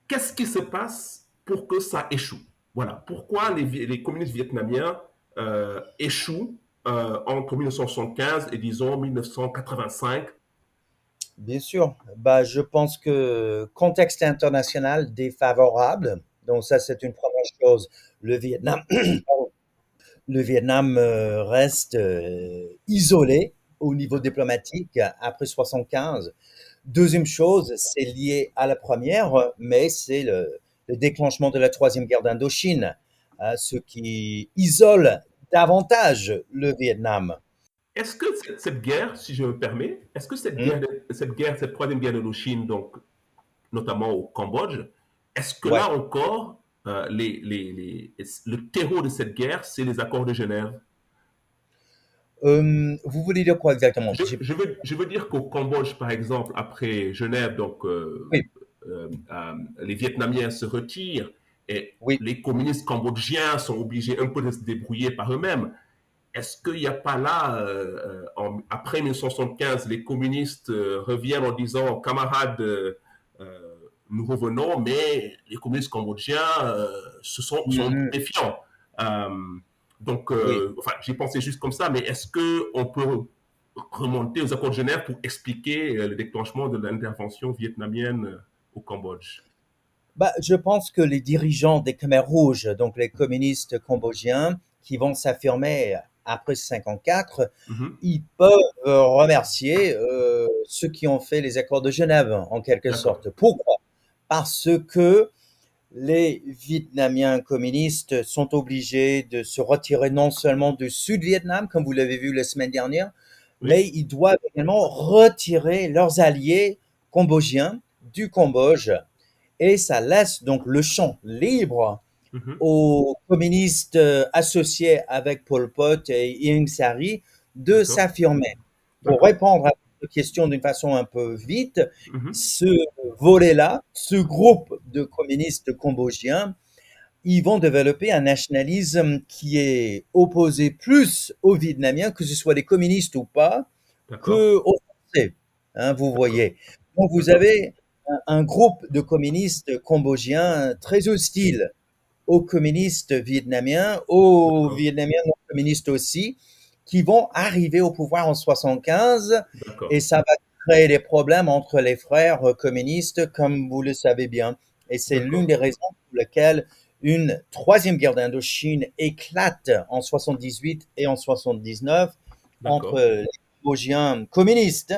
Qu'est-ce qui se passe pour que ça échoue? Voilà. Pourquoi les communistes vietnamiens échouent entre 1975 et disons 1985? bien sûr. Bah, je pense que contexte international défavorable. Donc ça, c'est une première chose. Le Vietnam, le Vietnam reste isolé au niveau diplomatique après 75. Deuxième chose, c'est lié à la première, mais c'est le déclenchement de la troisième guerre d'Indochine, ce qui isole davantage le Vietnam. est-ce que cette guerre, si je me permets, est-ce que Hmm. cette troisième guerre de l'Indochine, donc notamment au Cambodge, est-ce que Ouais. là encore, le terreau de cette guerre, c'est les accords de Genève? Vous voulez dire quoi exactement? Je veux dire qu'au Cambodge, par exemple, après Genève, donc Oui, les Vietnamiens se retirent et oui. les communistes cambodgiens sont obligés un peu de se débrouiller par eux-mêmes. Est-ce qu'il n'y a pas là, après 1975, les communistes reviennent en disant, camarades, nous revenons, mais les communistes cambodgiens sont Mhm. défiants. Euh, donc, Oui. enfin, j'ai pensé juste comme ça, mais est-ce qu'on peut remonter aux accords de Genève pour expliquer le déclenchement de l'intervention vietnamienne au Cambodge? Bah, je pense que les dirigeants des Khmers rouges, donc les communistes cambodgiens, qui vont s'affirmer après 54, Mhm. ils peuvent remercier ceux qui ont fait les accords de Genève, en quelque D'accord, sorte. Pourquoi? Parce que les Vietnamiens communistes sont obligés de se retirer non seulement du Sud-Vietnam, comme vous l'avez vu la semaine dernière, mais oui, ils doivent également retirer leurs alliés cambodgiens du Cambodge. Et ça laisse donc le champ libre mhm. aux communistes associés avec Pol Pot et Ieng Sari de D'accord, s'affirmer. Pour d'accord. répondre à votre question d'une façon un peu vite, Mhm. ce volet-là, ce groupe de communistes cambodgiens, ils vont développer un nationalisme qui est opposé plus aux Vietnamiens, que ce soit les communistes ou pas, D'accord, que aux Français. Hein, vous d'accord, voyez. Donc vous d'accord, avez un groupe de communistes cambodgiens très hostile aux communistes vietnamiens, aux d'accord, Vietnamiens non communistes aussi, qui vont arriver au pouvoir en 75 et d'accord, ça va créer des problèmes entre les frères communistes, comme vous le savez bien. Et c'est l'une d'accord, des raisons pour lesquelles une troisième guerre d'Indochine éclate en 78 et en 79 entre d'accord. les Cambodgiens communistes,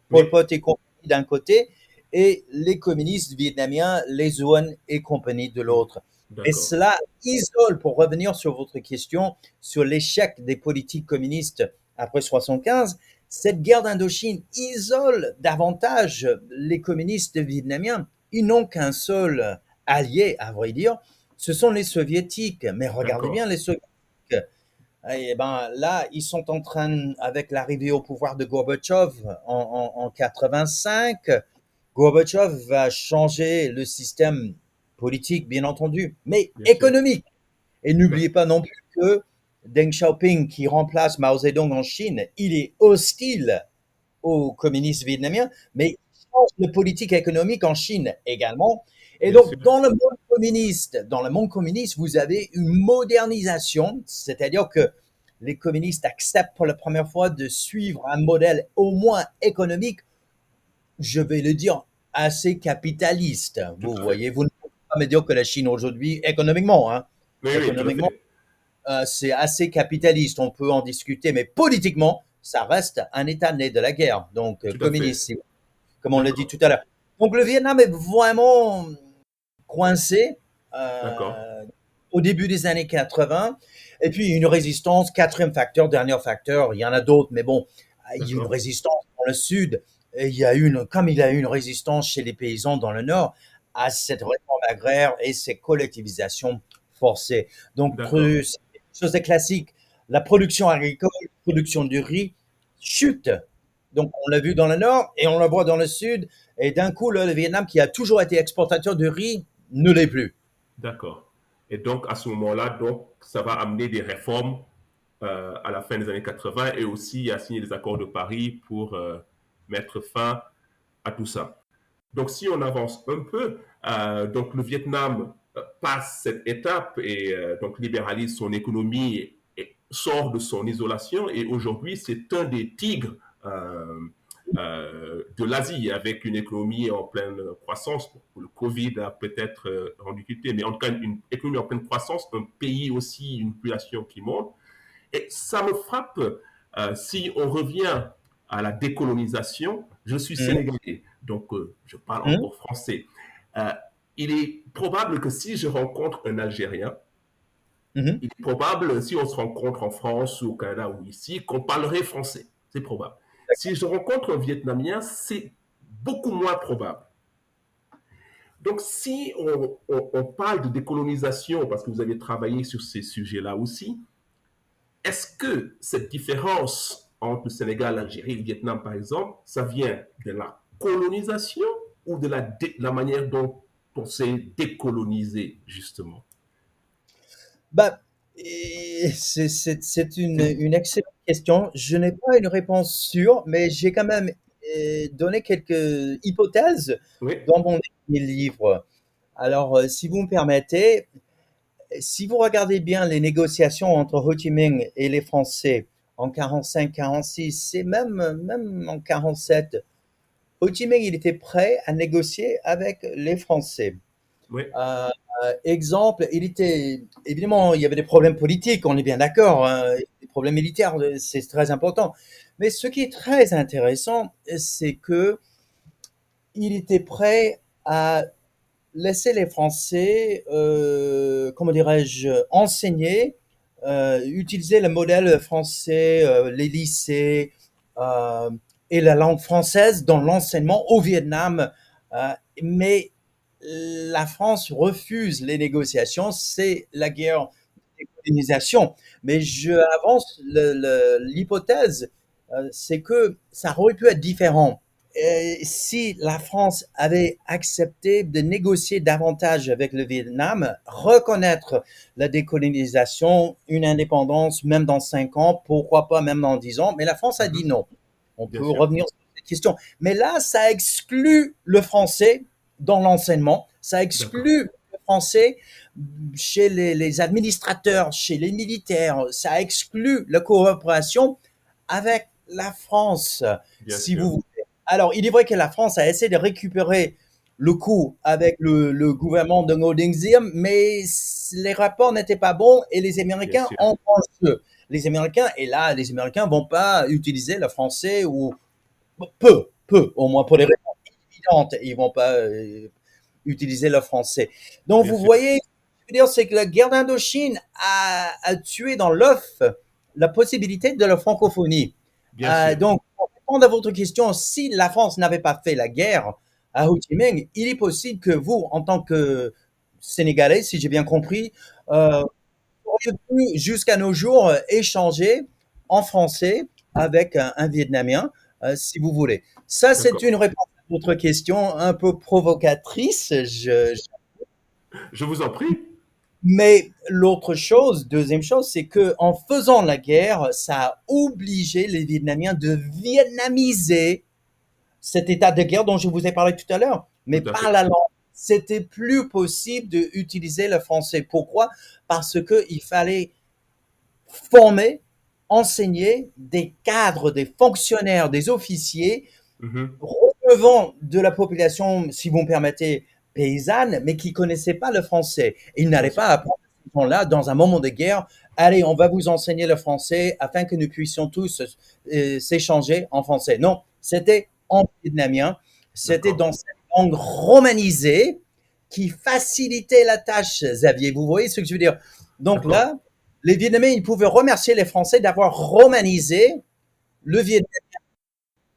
Pol Oui, Pot et compagnie d'un côté, et les communistes vietnamiens, les Nguyen et compagnie de l'autre. Et d'accord, cela isole, pour revenir sur votre question, sur l'échec des politiques communistes après 75, cette guerre d'Indochine isole davantage les communistes vietnamiens. Ils n'ont qu'un seul allié, à vrai dire, ce sont les soviétiques. Mais regardez d'accord, bien les soviétiques. Et ben là, ils sont en train, avec l'arrivée au pouvoir de Gorbatchev en 85, Gorbatchev va changer le système politique, bien entendu, mais bien sûr. économique. Et n'oubliez D'ac- pas non plus que Deng Xiaoping, qui remplace Mao Zedong en Chine, il est hostile aux communistes vietnamiens, mais il change de politique économique en Chine également. Et Bien sûr. donc, dans le monde communiste, vous avez une modernisation, c'est-à-dire que les communistes acceptent pour la première fois de suivre un modèle au moins économique, je vais le dire, assez capitaliste. Tout Vous à fait. voyez, vous ne pouvez pas me dire que la Chine aujourd'hui, économiquement, hein, Oui, oui, tout à économiquement, fait. c'est assez capitaliste. On peut en discuter, mais politiquement, ça reste un État né de la guerre, donc Tout à fait. communiste, comme on l'a dit D'accord, tout à l'heure. Donc le Vietnam est vraiment coincé d'accord, au début des années 80. Et puis une résistance, quatrième facteur, dernier facteur, il y en a d'autres, mais bon, il y a une d'accord, résistance dans le sud. Et comme il y a eu une résistance chez les paysans dans le nord à cette réforme agraire et ces collectivisations forcées. Donc, d'accord. c'est quelque chose de classique. La production agricole, la production du riz chute. Donc, on l'a vu dans le nord et on le voit dans le sud. Et d'un coup, le Vietnam, qui a toujours été exportateur de riz, ne l'est plus. D'accord. Et donc, à ce moment-là, donc, ça va amener des réformes à la fin des années 80 et aussi à signer les accords de Paris pour mettre fin à tout ça. Donc, si on avance un peu, donc le Vietnam passe cette étape et donc libéralise son économie et sort de son isolation. Et aujourd'hui, c'est un des tigres de l'Asie avec une économie en pleine croissance. Le Covid a peut-être rendu cuté, mais en tout cas, une économie en pleine croissance, un pays aussi, une population qui monte. Et ça me frappe, si on revient à la décolonisation, je suis Hum, sénégalais, donc je parle hum, encore français. Euh, il est probable que si je rencontre un Algérien, Mhm. Il est probable, si on se rencontre en France ou au Canada ou ici, qu'on parlerait français. C'est probable. Si je rencontre un Vietnamien, c'est beaucoup moins probable. Donc, si on parle de décolonisation, parce que vous avez travaillé sur ces sujets-là aussi, est-ce que cette différence entre le Sénégal, l'Algérie et le Vietnam, par exemple, ça vient de la colonisation ou de la manière dont on s'est décolonisé, justement? Bah, c'est une excellente question. Je n'ai pas une réponse sûre, mais j'ai quand même donné quelques hypothèses Oui, dans mon dernier livre. Alors, si vous me permettez, si vous regardez bien les négociations entre Ho Chi Minh et les Français en 45-46, et même en 47, Ho Chi Minh, il était prêt à négocier avec les Français. oui, Euh, Exemple, il était évidemment, il y avait des problèmes politiques, on est bien d'accord, hein, des problèmes militaires, c'est très important. Mais ce qui est très intéressant, c'est que il était prêt à laisser les Français, comment dirais-je, enseigner, utiliser le modèle français, les lycées euh, et la langue française dans l'enseignement au Vietnam. Euh, mais la France refuse les négociations, c'est la guerre de colonisation. Mais je avance l'hypothèse, c'est que ça aurait pu être différent si la France avait accepté de négocier davantage avec le Vietnam, reconnaître la décolonisation, une indépendance, même dans 5 ans, pourquoi pas même dans 10 ans, mais la France a dit mhm, non. On bien peut sûr, revenir sur cette question. Mais là, ça exclut le français dans l'enseignement, ça d'accord, exclut le français chez les administrateurs, chez les militaires, ça exclut la coopération avec la France, bien si sûr, vous alors, il est vrai que la France a essayé de récupérer le coup avec le gouvernement de Ngo Dinh Diem, mais les rapports n'étaient pas bons et les bien Américains sûr, ont jeu. Les Américains, et là, les Américains vont pas utiliser le français ou peu, au moins pour des raisons évidentes, ils vont pas utiliser le français. Donc, bien vous sûr, voyez, je veux dire, c'est que la guerre d'Indochine a tué dans l'œuf la possibilité de la francophonie. bien sûr. Donc, pour répondre à votre question, si la France n'avait pas fait la guerre à Ho Chi Minh, il est possible que vous, en tant que Sénégalais, si j'ai bien compris, auriez pu jusqu'à nos jours échanger en français avec un Vietnamien, si vous voulez. Ça, c'est une D'accord. réponse à votre question un peu provocatrice. Je vous en prie. Mais l'autre chose, deuxième chose, c'est que en faisant la guerre, ça a obligé les Vietnamiens de vietnamiser cet état de guerre dont je vous ai parlé tout à l'heure. Mais Tout à par fait. la langue, c'était plus possible d'utiliser le français. Pourquoi? Parce que il fallait former, enseigner des cadres, des fonctionnaires, des officiers Mhm. relevant de la population, si vous me permettez, paysanne, mais qui ne connaissaient pas le français. Ils Bien n'allaient sûr. pas apprendre à ces gens-là dans un moment de guerre. Allez, on va vous enseigner le français afin que nous puissions tous s'échanger en français. Non, c'était en vietnamien, c'était D'accord. dans cette langue romanisée qui facilitait la tâche, Xavier. Vous voyez ce que je veux dire? Donc D'accord. là, les Vietnamiens, ils pouvaient remercier les Français d'avoir romanisé le vietnamien,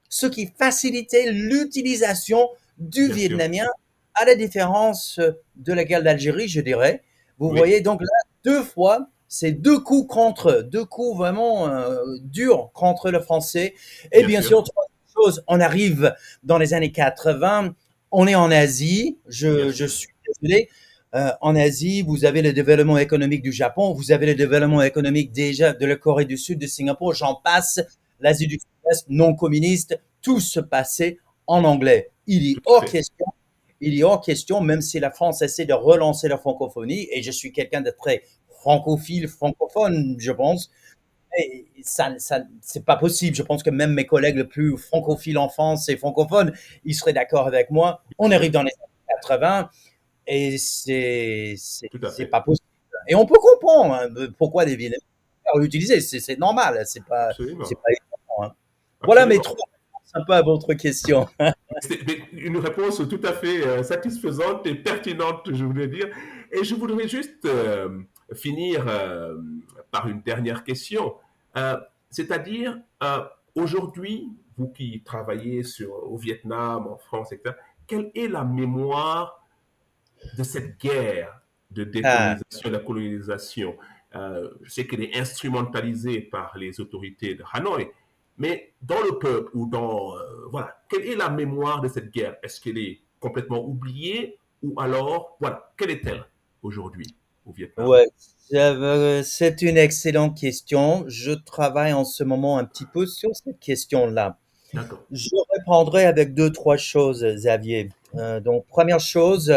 ce qui facilitait l'utilisation du Bien sûr. vietnamien, à la différence de la guerre d'Algérie, je dirais. Vous Oui. voyez, donc là, deux fois, c'est deux coups contre, deux coups vraiment durs contre le français. Et Bien bien sûr. sûr, troisième chose, on arrive dans les années 80, on est en Asie, Bien je sûr. suis désolé. En Asie, vous avez le développement économique du Japon, vous avez le développement économique déjà de la Corée du Sud, de Singapour, j'en passe, l'Asie du Sud-Est non communiste, tout se passait en anglais. Tout à fait. Il est hors question, même si la France essaie de relancer la francophonie, et je suis quelqu'un de très francophile, francophone, je pense, et c'est pas possible. Je pense que même mes collègues les plus francophiles en France et francophones, ils seraient d'accord avec moi. Bien On sûr. arrive dans les années 80 et Tout à c'est fait. pas possible. Et on peut comprendre hein, pourquoi des villes l'utiliser, c'est normal, c'est Absolument. pas étonnant, hein. Voilà mes Absolument. trois réponses un peu à votre question. une réponse tout à fait satisfaisante et pertinente, je voudrais dire. Et je voudrais juste finir par une dernière question. Euh, C'est-à-dire, aujourd'hui, vous qui travaillez au Vietnam, en France, etc., quelle est la mémoire de cette guerre de Ah, décolonisation et de la colonisation? Je sais qu'elle est instrumentalisée par les autorités de Hanoï, mais dans le peuple ou voilà, quelle est la mémoire de cette guerre? Est-ce qu'elle est complètement oubliée ou alors, voilà, quelle est-elle aujourd'hui au Vietnam? ouais, c'est une excellente question. Je travaille en ce moment un petit peu sur cette question-là. D'accord. Je répondrai avec deux, trois choses, Xavier. Donc, première chose,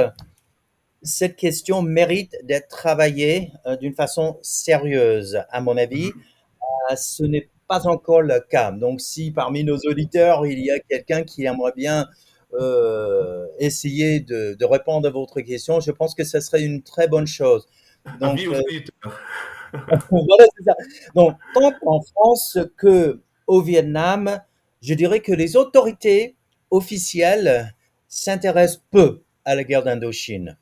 cette question mérite d'être travaillée d'une façon sérieuse, à mon avis. Mhm. Ce n'est pas encore le cas. Donc, si parmi nos auditeurs, il y a quelqu'un qui aimerait bien essayer de répondre à votre question, je pense que ce serait une très bonne chose. Donc, Avis aux auditeurs. voilà, c'est ça. Donc, tant en France que au Vietnam, je dirais que les autorités officielles s'intéressent peu à la guerre d'Indochine.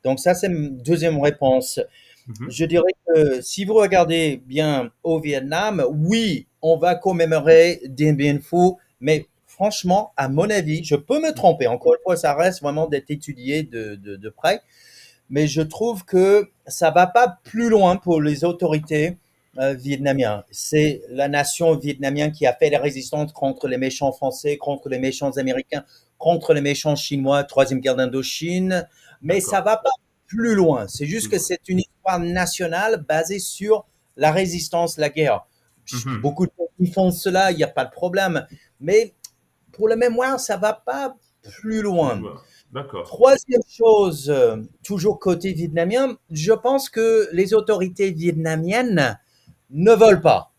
Donc ça, c'est ma deuxième réponse. Mhm. Je dirais que si vous regardez bien au Vietnam, oui, on va commémorer Dien Bien Phu, mais franchement, à mon avis, je peux me tromper. Encore une fois, ça reste vraiment d'être étudié de près, mais je trouve que ça va pas plus loin pour les autorités vietnamiennes. C'est la nation vietnamienne qui a fait la résistance contre les méchants français, contre les méchants américains, contre les méchants chinois, troisième guerre d'Indochine, mais ça D'accord. va pas plus loin. C'est Plus juste que loin. c'est une histoire nationale basée sur la résistance, la guerre. Mhm. Beaucoup de pays font cela, il n'y a pas de problème. Mais pour la mémoire, ça va pas plus Plus loin. loin. D'accord. Troisième chose, toujours côté vietnamien, je pense que les autorités vietnamiennes ne veulent pas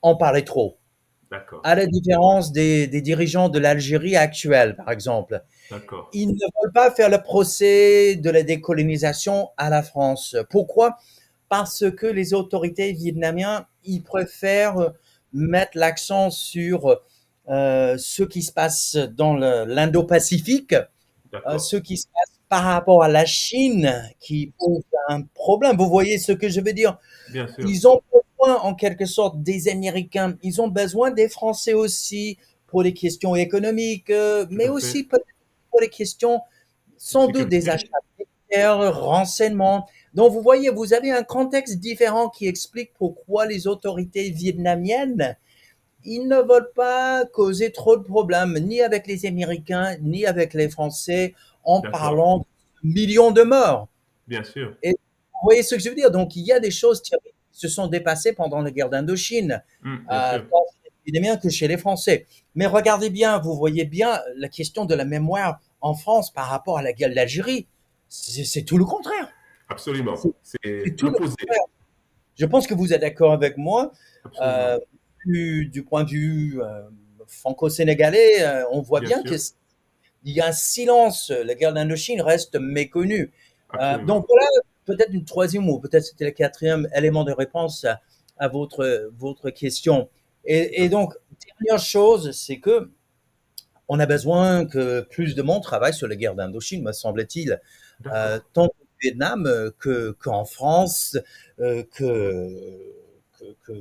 en parler trop, D'accord. à la différence des dirigeants de l'Algérie actuelle, par exemple. D'accord. Ils ne veulent pas faire le procès de la décolonisation à la France. Pourquoi? Parce que les autorités vietnamiennes, ils préfèrent mettre l'accent sur ce qui se passe dans l'Indo-Pacifique, D'accord. ce qui se passe par rapport à la Chine qui pose un problème. Vous voyez ce que je veux dire? Bien sûr. Ils ont besoin, en quelque sorte, des Américains. Ils ont besoin des Français aussi pour les questions économiques, Tout mais à aussi fait. peut-être pour les questions, sans doute, des achats Sécurité. militaires, renseignements. Donc, vous voyez, vous avez un contexte différent qui explique pourquoi les autorités vietnamiennes, ils ne veulent pas causer trop de problèmes, ni avec les Américains, ni avec les Français, en D'accord. parlant de millions de morts. Bien sûr. Et vous voyez ce que je veux dire? Donc, il y a des choses qui se sont dépassées pendant la guerre d'Indochine, Bien sûr. tant chez les Vietnamiens que chez les Français. Mais regardez bien, vous voyez bien la question de la mémoire en France par rapport à la guerre d'Algérie. C'est tout le contraire. Absolument. C'est C'est c'est tout le l'opposé. contraire. Je pense que vous êtes d'accord avec moi. Absolument. Euh, du point de vue franco-sénégalais, on voit Bien bien sûr. qu'il y a un silence. La guerre d'Indochine reste méconnue. Donc Absolument. voilà, peut-être une troisième ou peut-être c'était le quatrième élément de réponse à votre question. Tout Et à fait. donc, dernière chose, c'est que on a besoin que plus de monde travaille sur la guerre d'Indochine, me semble-t-il, D'accord. tant au Vietnam qu'en France,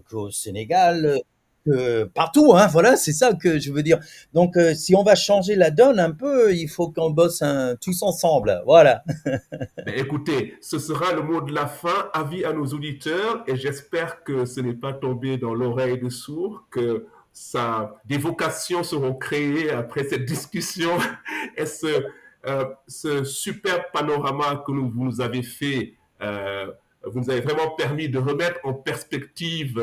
qu'au Sénégal, que partout, hein, voilà, c'est ça que je veux dire. Donc, si on va changer la donne un peu, il faut qu'on bosse tous ensemble, voilà. Ben, écoutez, ce sera le mot de la fin. Avis à nos auditeurs et j'espère que ce n'est pas tombé dans l'oreille de sourds, que des vocations seront créées après cette discussion et ce super panorama que vous nous avez fait, vous nous avez vraiment permis de remettre en perspective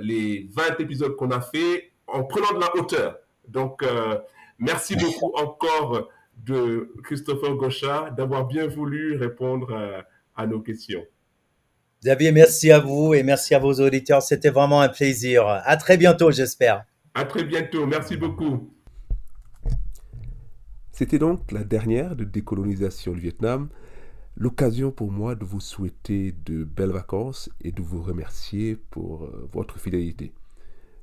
les 20 épisodes qu'on a fait en prenant de la hauteur. Donc, merci beaucoup encore de Christopher Gauchard d'avoir bien voulu répondre à nos questions. Xavier, merci à vous et merci à vos auditeurs. C'était vraiment un plaisir. À très bientôt, j'espère. À très bientôt. Merci beaucoup. C'était donc la dernière de Décolonisation du Vietnam. L'occasion pour moi de vous souhaiter de belles vacances et de vous remercier pour votre fidélité.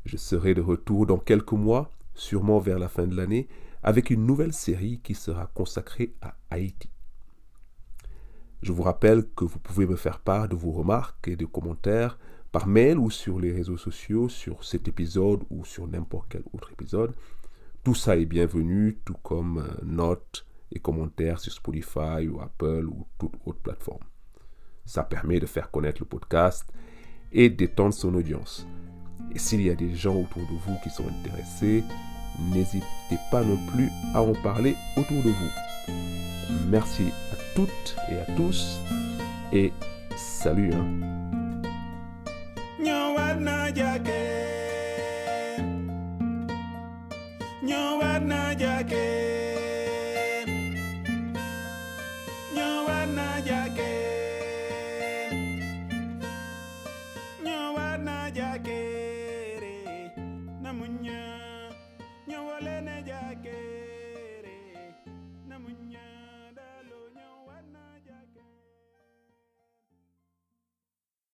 Je serai de retour dans quelques mois, sûrement vers la fin de l'année, avec une nouvelle série qui sera consacrée à Haïti. Je vous rappelle que vous pouvez me faire part de vos remarques et de commentaires par mail ou sur les réseaux sociaux sur cet épisode ou sur n'importe quel autre épisode. Tout ça est bienvenu, tout comme notes et commentaires sur Spotify ou Apple ou toute autre plateforme. Ça permet de faire connaître le podcast et d'étendre son audience. Et s'il y a des gens autour de vous qui sont intéressés, n'hésitez pas non plus à en parler autour de vous. Merci à toutes et à tous et salut. Jake.